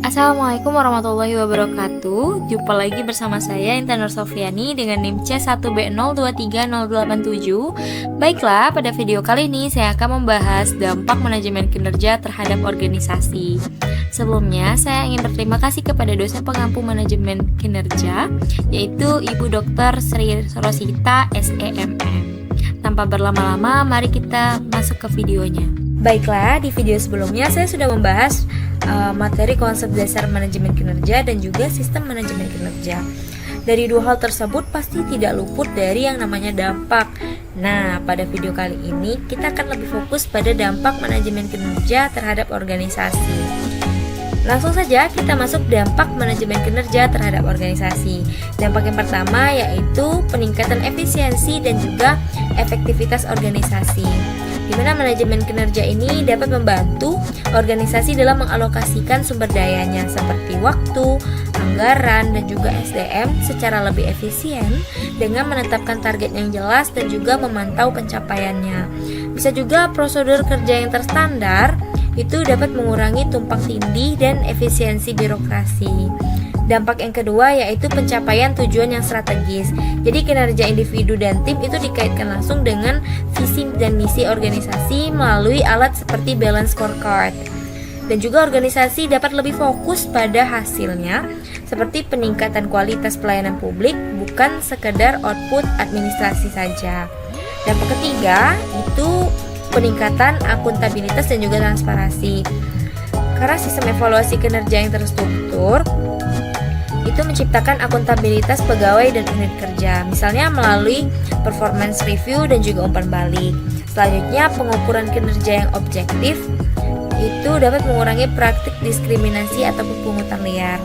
Assalamualaikum warahmatullahi wabarakatuh. Jumpa lagi bersama saya Intan Nur Sofyani dengan NIM C1B023087. Baiklah, pada video kali ini saya akan membahas dampak manajemen kinerja terhadap organisasi. Sebelumnya, saya ingin berterima kasih kepada dosen pengampu manajemen kinerja, yaitu Ibu Dr. Sri Rosita SEMM. Tanpa berlama-lama, mari kita masuk ke videonya. Baiklah, di video sebelumnya saya sudah membahas materi konsep dasar manajemen kinerja dan juga sistem manajemen kinerja. Dari dua hal tersebut pasti tidak luput dari yang namanya dampak. Nah, pada video kali ini kita akan lebih fokus pada dampak manajemen kinerja terhadap organisasi. Langsung saja kita masuk dampak manajemen kinerja terhadap organisasi. Dampak yang pertama yaitu peningkatan efisiensi dan juga efektivitas organisasi, di mana manajemen kinerja ini dapat membantu organisasi dalam mengalokasikan sumber dayanya seperti waktu, anggaran, dan juga SDM secara lebih efisien dengan menetapkan target yang jelas dan juga memantau pencapaiannya. Bisa juga prosedur kerja yang terstandar itu dapat mengurangi tumpang tindih dan efisiensi birokrasi. Dampak yang kedua yaitu pencapaian tujuan yang strategis. Jadi kinerja individu dan tim itu dikaitkan langsung dengan visi dan misi organisasi melalui alat seperti balance scorecard. Dan juga organisasi dapat lebih fokus pada hasilnya seperti peningkatan kualitas pelayanan publik, bukan sekedar output administrasi saja. Dampak ketiga itu peningkatan akuntabilitas dan juga transparansi. Karena sistem evaluasi kinerja yang terstruktur itu menciptakan akuntabilitas pegawai dan unit kerja, misalnya melalui performance review dan juga umpan balik. Selanjutnya, pengukuran kinerja yang objektif itu dapat mengurangi praktik diskriminasi ataupun pungutan liar.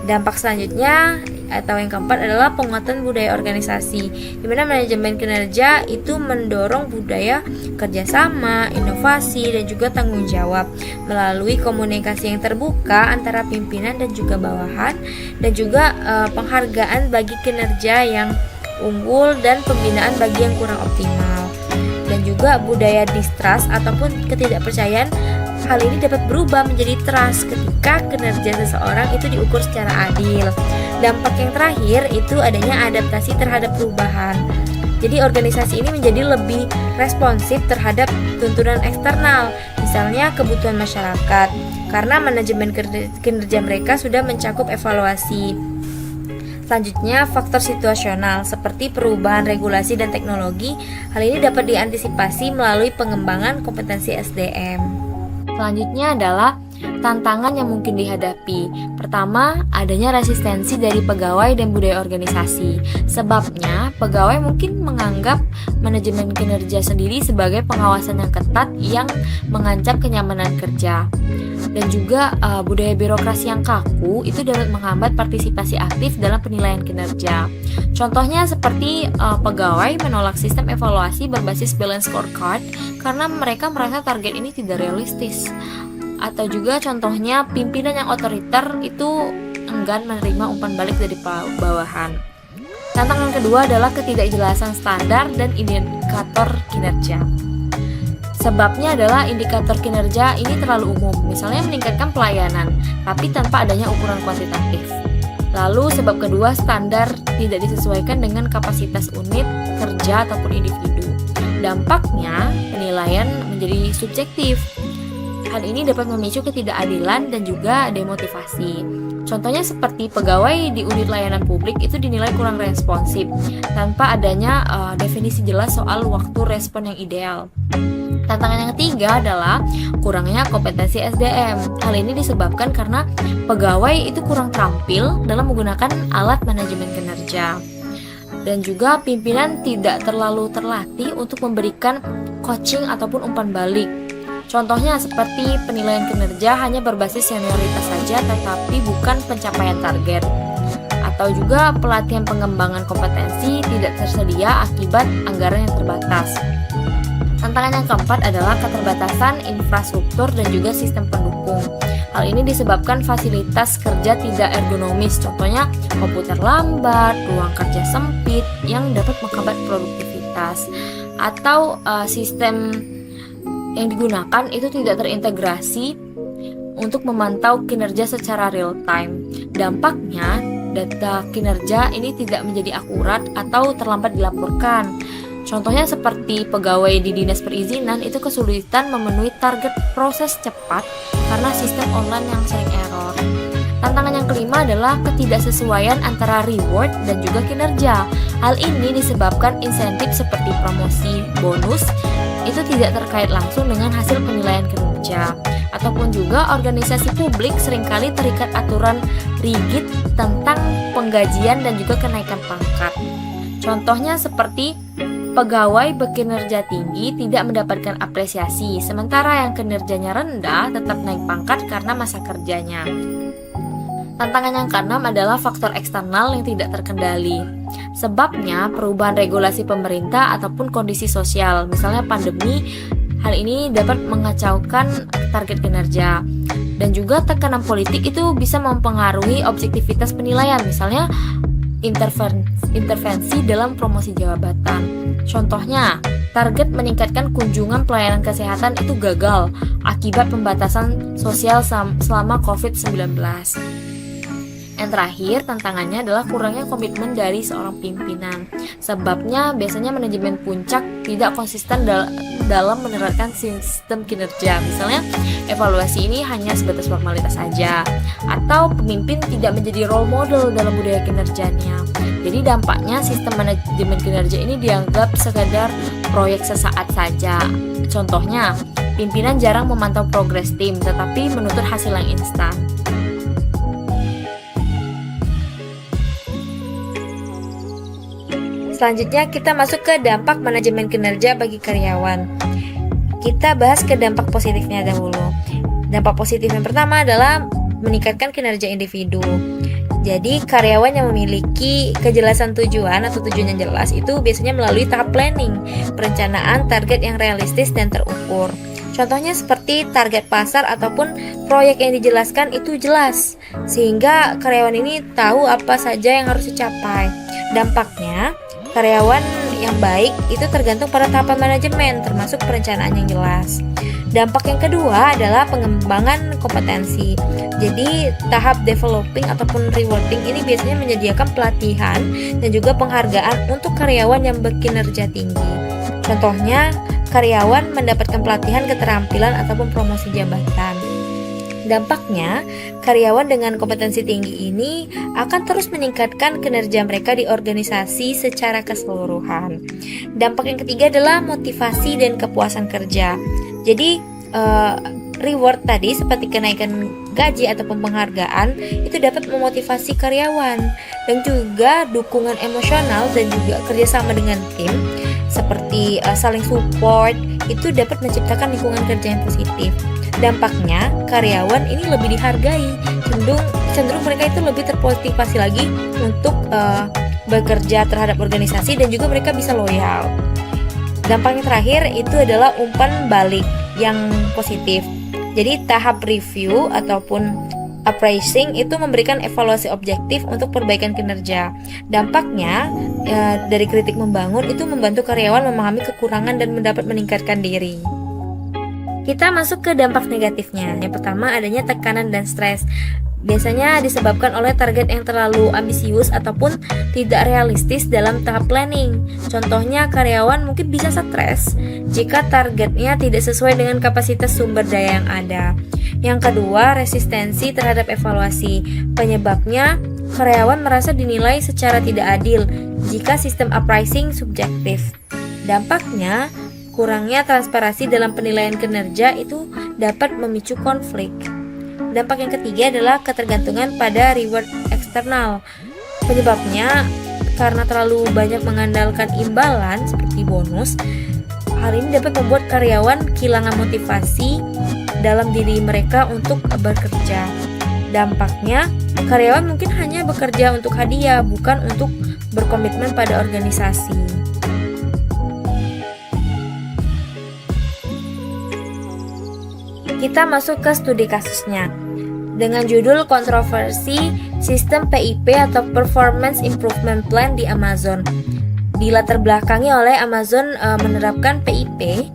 Dampak selanjutnya atau yang keempat adalah penguatan budaya organisasi, di mana manajemen kinerja itu mendorong budaya kerjasama, inovasi, dan juga tanggung jawab melalui komunikasi yang terbuka antara pimpinan dan juga bawahan, dan juga penghargaan bagi kinerja yang unggul dan pembinaan bagi yang kurang optimal. Dan juga budaya distrust ataupun ketidakpercayaan, hal ini dapat berubah menjadi trust ketika kinerja seseorang itu diukur secara adil. Dampak yang terakhir itu adanya adaptasi terhadap perubahan. Jadi organisasi ini menjadi lebih responsif terhadap tuntunan eksternal, misalnya kebutuhan masyarakat, karena manajemen kinerja mereka sudah mencakup evaluasi. Selanjutnya, faktor situasional seperti perubahan regulasi dan teknologi. Hal ini dapat diantisipasi melalui pengembangan kompetensi SDM. Selanjutnya adalah tantangan yang mungkin dihadapi. Pertama, adanya resistensi dari pegawai dan budaya organisasi. Sebabnya, pegawai mungkin menganggap manajemen kinerja sendiri sebagai pengawasan yang ketat yang mengancam kenyamanan kerja. Dan juga budaya birokrasi yang kaku itu dapat menghambat partisipasi aktif dalam penilaian kinerja. Contohnya seperti pegawai menolak sistem evaluasi berbasis balance scorecard karena mereka merasa target ini tidak realistis. Atau juga contohnya pimpinan yang otoriter itu enggan menerima umpan balik dari bawahan. Tantangan kedua adalah ketidakjelasan standar dan indikator kinerja. Sebabnya adalah indikator kinerja ini terlalu umum, misalnya meningkatkan pelayanan, tapi tanpa adanya ukuran kuantitatif. Lalu sebab kedua, standar tidak disesuaikan dengan kapasitas unit kerja ataupun individu. Dampaknya, penilaian menjadi subjektif. Hal ini dapat memicu ketidakadilan dan juga demotivasi. Contohnya seperti pegawai di unit layanan publik itu dinilai kurang responsif, tanpa adanya definisi jelas soal waktu respon yang ideal. Tantangan yang ketiga adalah kurangnya kompetensi SDM. Hal ini disebabkan karena pegawai itu kurang terampil dalam menggunakan alat manajemen kinerja. Dan juga pimpinan tidak terlalu terlatih untuk memberikan coaching ataupun umpan balik. Contohnya seperti penilaian kinerja hanya berbasis senioritas saja tetapi bukan pencapaian target. Atau juga pelatihan pengembangan kompetensi tidak tersedia akibat anggaran yang terbatas. Tantangan yang keempat adalah keterbatasan infrastruktur dan juga sistem pendukung. Hal ini disebabkan fasilitas kerja tidak ergonomis, contohnya komputer lambat, ruang kerja sempit yang dapat menghambat produktivitas, atau sistem yang digunakan itu tidak terintegrasi untuk memantau kinerja secara real time. Dampaknya, data kinerja ini tidak menjadi akurat atau terlambat dilaporkan. Contohnya seperti pegawai di dinas perizinan itu kesulitan memenuhi target proses cepat karena sistem online yang sering error. Tantangan yang kelima adalah ketidaksesuaian antara reward dan juga kinerja. Hal ini disebabkan insentif seperti promosi, bonus itu tidak terkait langsung dengan hasil penilaian kinerja. Ataupun juga organisasi publik seringkali terikat aturan rigid tentang penggajian dan juga kenaikan pangkat. Contohnya seperti pegawai berkinerja tinggi tidak mendapatkan apresiasi, sementara yang kinerjanya rendah tetap naik pangkat karena masa kerjanya. Tantangan yang keenam adalah faktor eksternal yang tidak terkendali. Sebabnya perubahan regulasi pemerintah ataupun kondisi sosial, misalnya pandemi, hal ini dapat mengacaukan target kinerja. Dan juga tekanan politik itu bisa mempengaruhi objektivitas penilaian, misalnya intervensi dalam promosi jabatan. Contohnya, target meningkatkan kunjungan pelayanan kesehatan itu gagal akibat pembatasan sosial selama COVID-19. Yang terakhir, tantangannya adalah kurangnya komitmen dari seorang pimpinan. Sebabnya, biasanya manajemen puncak tidak konsisten dalam menerapkan sistem kinerja. Misalnya, evaluasi ini hanya sebatas formalitas saja, atau pemimpin tidak menjadi role model dalam budaya kinerjanya. Jadi dampaknya sistem manajemen kinerja ini dianggap sekadar proyek sesaat saja. Contohnya, pimpinan jarang memantau progres tim, tetapi menuntut hasil yang instan. Selanjutnya kita masuk ke dampak manajemen kinerja bagi karyawan. Kita bahas ke dampak positifnya dahulu. Dampak positif yang pertama adalah meningkatkan kinerja individu. Jadi karyawan yang memiliki kejelasan tujuan atau tujuan yang jelas itu biasanya melalui tahap planning, perencanaan target yang realistis dan terukur. Contohnya seperti target pasar ataupun proyek yang dijelaskan itu jelas, sehingga karyawan ini tahu apa saja yang harus dicapai. Dampaknya, karyawan yang baik itu tergantung pada tahapan manajemen, termasuk perencanaan yang jelas. Dampak yang kedua adalah pengembangan kompetensi. Jadi tahap developing ataupun rewarding ini biasanya menyediakan pelatihan dan juga penghargaan untuk karyawan yang berkinerja tinggi. Contohnya, karyawan mendapatkan pelatihan keterampilan ataupun promosi jabatan. Dampaknya, karyawan dengan kompetensi tinggi ini akan terus meningkatkan kinerja mereka di organisasi secara keseluruhan. Dampak yang ketiga adalah motivasi dan kepuasan kerja. Jadi, reward tadi seperti kenaikan gaji ataupun penghargaan itu dapat memotivasi karyawan, dan juga dukungan emosional dan juga kerjasama dengan tim seperti saling support itu dapat menciptakan lingkungan kerja yang positif. Dampaknya, karyawan ini lebih dihargai, cenderung mereka itu lebih termotivasi lagi untuk bekerja terhadap organisasi dan juga mereka bisa loyal. Dampak yang terakhir itu adalah umpan balik yang positif. Jadi tahap review ataupun appraising itu memberikan evaluasi objektif untuk perbaikan kinerja. Dampaknya dari kritik membangun itu membantu karyawan memahami kekurangan dan mendapat meningkatkan diri. Kita masuk ke dampak negatifnya. Yang pertama adanya tekanan dan stres. Biasanya disebabkan oleh target yang terlalu ambisius ataupun tidak realistis dalam tahap planning. Contohnya karyawan mungkin bisa stres jika targetnya tidak sesuai dengan kapasitas sumber daya yang ada. Yang kedua, resistensi terhadap evaluasi. Penyebabnya, karyawan merasa dinilai secara tidak adil jika sistem appraising subjektif. Dampaknya, kurangnya transparansi dalam penilaian kinerja itu dapat memicu konflik. Dampak yang ketiga adalah ketergantungan pada reward eksternal. Penyebabnya, karena terlalu banyak mengandalkan imbalan seperti bonus, hal ini dapat membuat karyawan kehilangan motivasi dalam diri mereka untuk bekerja. Dampaknya, karyawan mungkin hanya bekerja untuk hadiah, bukan untuk berkomitmen pada organisasi. Kita masuk ke studi kasusnya dengan judul kontroversi sistem PIP atau Performance Improvement Plan di Amazon. Dilatar belakangi oleh Amazon menerapkan PIP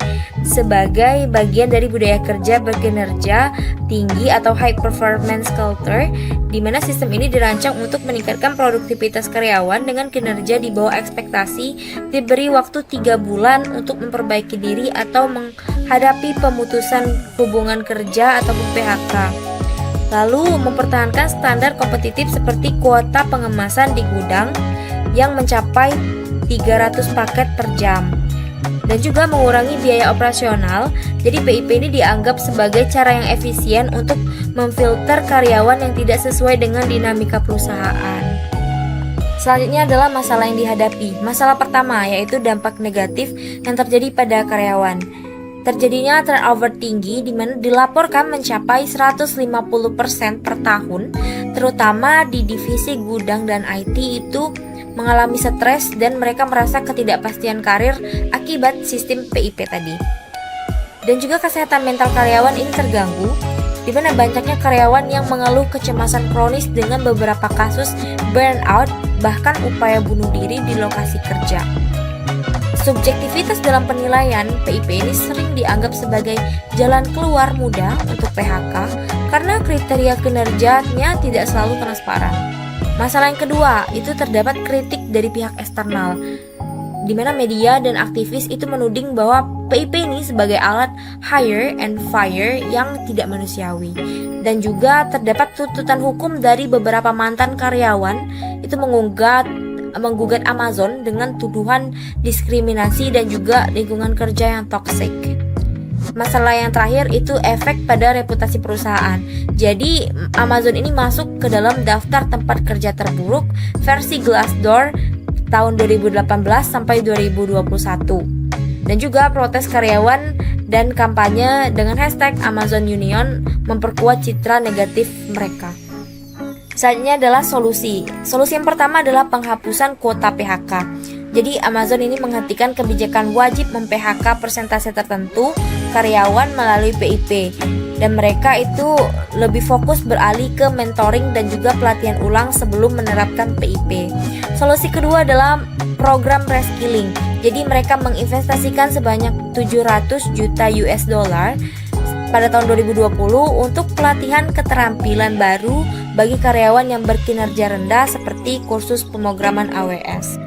sebagai bagian dari budaya kerja berkinerja tinggi atau high performance culture, di mana sistem ini dirancang untuk meningkatkan produktivitas karyawan dengan kinerja di bawah ekspektasi, diberi waktu 3 bulan untuk memperbaiki diri atau menghadapi pemutusan hubungan kerja ataupun PHK. Lalu mempertahankan standar kompetitif seperti kuota pengemasan di gudang yang mencapai 300 paket per jam, dan juga mengurangi biaya operasional. Jadi PIP ini dianggap sebagai cara yang efisien untuk memfilter karyawan yang tidak sesuai dengan dinamika perusahaan. Selanjutnya adalah masalah yang dihadapi. Masalah pertama yaitu dampak negatif yang terjadi pada karyawan. Terjadinya turnover tinggi di mana dilaporkan mencapai 150% per tahun, terutama di divisi gudang dan IT itu mengalami stres dan mereka merasa ketidakpastian karir akibat sistem PIP tadi. Dan juga kesehatan mental karyawan ini terganggu, di mana banyaknya karyawan yang mengeluh kecemasan kronis dengan beberapa kasus burnout, bahkan upaya bunuh diri di lokasi kerja. Subjektivitas dalam penilaian PIP ini sering dianggap sebagai jalan keluar mudah untuk PHK karena kriteria kinerjanya tidak selalu transparan. Masalah yang kedua, itu terdapat kritik dari pihak eksternal, di mana media dan aktivis itu menuding bahwa PIP ini sebagai alat hire and fire yang tidak manusiawi. Dan juga terdapat tuntutan hukum dari beberapa mantan karyawan itu menggugat Amazon dengan tuduhan diskriminasi dan juga lingkungan kerja yang toksik. Masalah yang terakhir itu efek pada reputasi perusahaan. Jadi Amazon ini masuk ke dalam daftar tempat kerja terburuk versi Glassdoor tahun 2018 sampai 2021. Dan juga protes karyawan dan kampanye dengan hashtag Amazon Union memperkuat citra negatif mereka. Selanjutnya adalah solusi. Solusi yang pertama adalah penghapusan kuota PHK. Jadi Amazon ini menghentikan kebijakan wajib mem-PHK persentase tertentu karyawan melalui PIP, dan mereka itu lebih fokus beralih ke mentoring dan juga pelatihan ulang sebelum menerapkan PIP. Solusi kedua adalah program reskilling. Jadi mereka menginvestasikan sebanyak 700 juta US dollar pada tahun 2020 untuk pelatihan keterampilan baru bagi karyawan yang berkinerja rendah seperti kursus pemrograman AWS.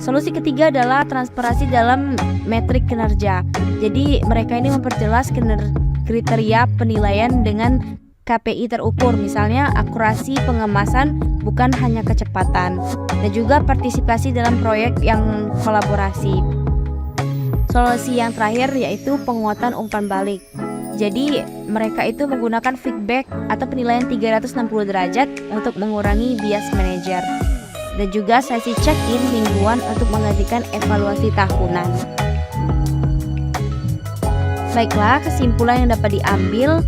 Solusi ketiga adalah transparansi dalam metrik kinerja. Jadi mereka ini memperjelas kriteria penilaian dengan KPI terukur, misalnya akurasi pengemasan bukan hanya kecepatan, dan juga partisipasi dalam proyek yang kolaborasi. Solusi yang terakhir yaitu penguatan umpan balik. Jadi mereka itu menggunakan feedback atau penilaian 360 derajat untuk mengurangi bias manajer, dan juga sesi check-in mingguan untuk menggantikan evaluasi tahunan. Baiklah, kesimpulan yang dapat diambil,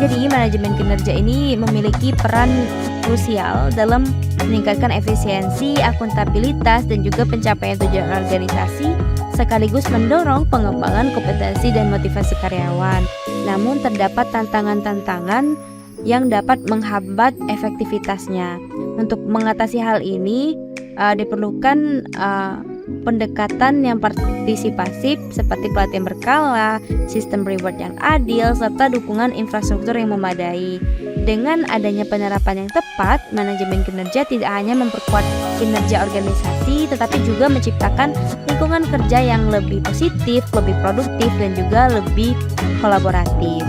jadi manajemen kinerja ini memiliki peran krusial dalam meningkatkan efisiensi, akuntabilitas, dan juga pencapaian tujuan organisasi, sekaligus mendorong pengembangan kompetensi dan motivasi karyawan. Namun terdapat tantangan-tantangan yang dapat menghambat efektivitasnya. Untuk mengatasi hal ini diperlukan pendekatan yang partisipasif seperti pelatihan berkala, sistem reward yang adil, serta dukungan infrastruktur yang memadai. Dengan adanya penerapan yang tepat, manajemen kinerja tidak hanya memperkuat kinerja organisasi, tetapi juga menciptakan lingkungan kerja yang lebih positif, lebih produktif, dan juga lebih kolaboratif.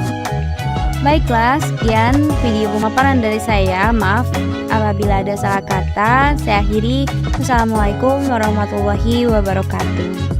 Baiklah, sekian video pemaparan dari saya. Maaf apabila ada salah kata. Saya akhiri. Wassalamualaikum warahmatullahi wabarakatuh.